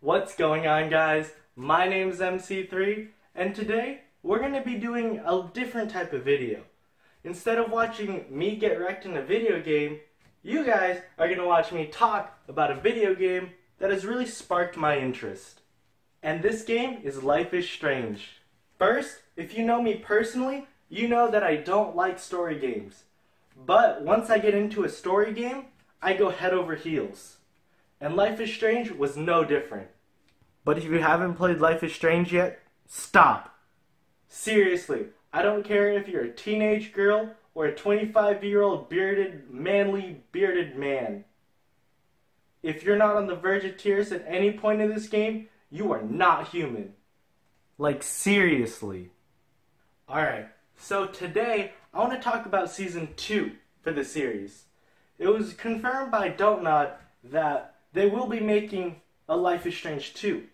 What's going on, guys? My name is MC3 and today we're going to be doing a different type of video. Instead of watching me get wrecked in a video game, you guys are going to watch me talk about a video game that has really sparked my interest. And this game is Life is Strange. First, if you know me personally, you know that I don't like story games. But once I get into a story game, I go head over heels. And Life is Strange was no different. But if you haven't played Life is Strange yet, stop. Seriously, I don't care if you're a teenage girl or a 25-year-old manly bearded man. If you're not on the verge of tears at any point in this game, you are not human. Like, seriously. Alright, so today I want to talk about Season 2 for the series. It was confirmed by Dontnod that they will be making a Life is Strange 2.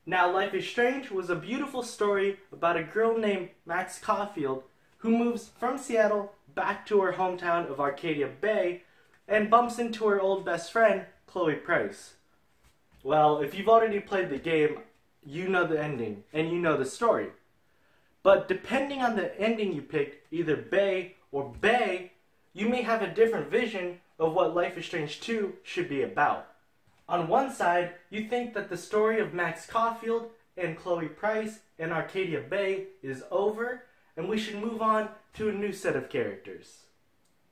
Now, Life is Strange was a beautiful story about a girl named Max Caulfield who moves from Seattle back to her hometown of Arcadia Bay and bumps into her old best friend, Chloe Price. Well, if you've already played the game, you know the ending and you know the story. But depending on the ending you picked, either Bay or Bay, you may have a different vision of what Life is Strange 2 should be about. On one side, you think that the story of Max Caulfield and Chloe Price in Arcadia Bay is over, and we should move on to a new set of characters.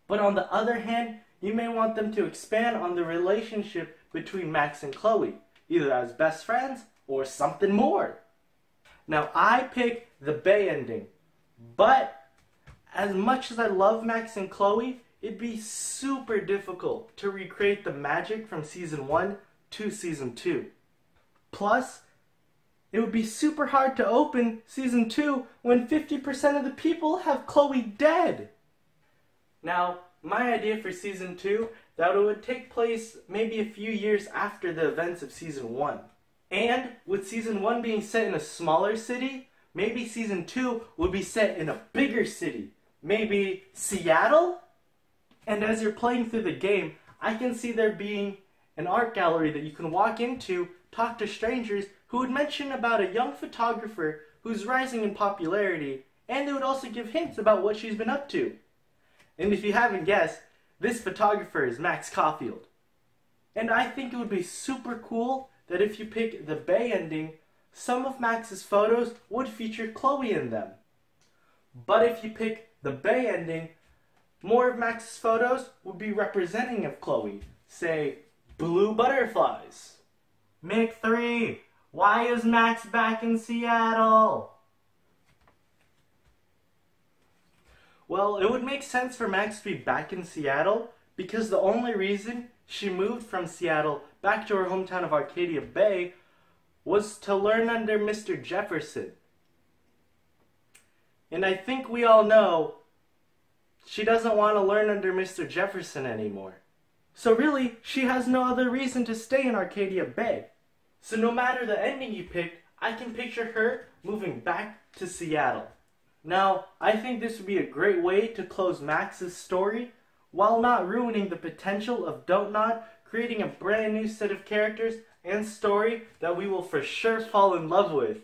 But on the other hand, you may want them to expand on the relationship between Max and Chloe, either as best friends or something more. Now, I picked the Bay ending, but as much as I love Max and Chloe, it'd be super difficult to recreate the magic from Season 1 to Season 2. Plus, it would be super hard to open Season 2 when 50% of the people have Chloe dead. Now, my idea for Season 2, that it would take place maybe a few years after the events of Season 1. And with Season 1 being set in a smaller city, maybe Season 2 would be set in a bigger city. Maybe Seattle? And as you're playing through the game, I can see there being an art gallery that you can walk into, talk to strangers who would mention about a young photographer who's rising in popularity, and they would also give hints about what she's been up to. And if you haven't guessed, this photographer is Max Caulfield. And I think it would be super cool that if you pick the Bay ending, some of Max's photos would feature Chloe in them. But if you pick the Bay ending, more of Max's photos would be representing of Chloe. Say, blue butterflies. Mick 3, why is Max back in Seattle? Well, it would make sense for Max to be back in Seattle because the only reason she moved from Seattle back to her hometown of Arcadia Bay was to learn under Mr. Jefferson. And I think we all know she doesn't want to learn under Mr. Jefferson anymore. So really, she has no other reason to stay in Arcadia Bay. So no matter the ending you picked, I can picture her moving back to Seattle. Now, I think this would be a great way to close Max's story while not ruining the potential of Dontnod creating a brand new set of characters and story that we will for sure fall in love with.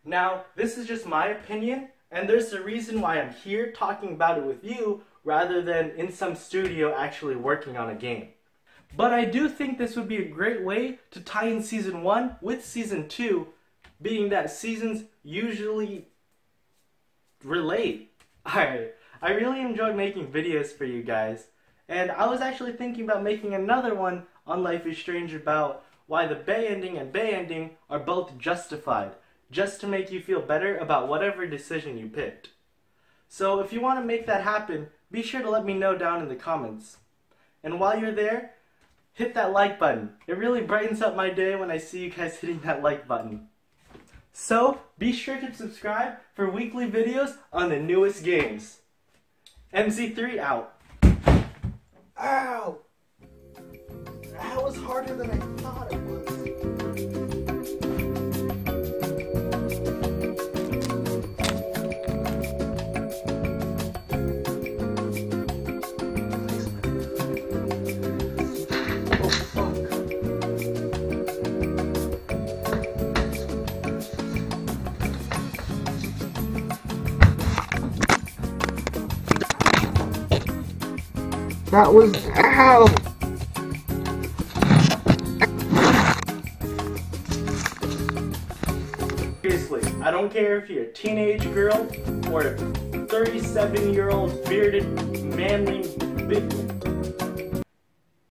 Now, this is just my opinion, and there's a reason why I'm here talking about it with you rather than in some studio actually working on a game. But I do think this would be a great way to tie in Season 1 with Season 2, being that seasons usually relate. Alright, I really enjoyed making videos for you guys, and I was actually thinking about making another one on Life is Strange about why the Bay ending and Bay ending are both justified, just to make you feel better about whatever decision you picked. So if you want to make that happen, be sure to let me know down in the comments. And while you're there, hit that like button. It really brightens up my day when I see you guys hitting that like button. So be sure to subscribe for weekly videos on the newest games. MC3 out. Ow! That was harder than I thought it was. Oh, fuck. That was, ow! Seriously, I don't care if you're a teenage girl or a 37-year-old bearded manly big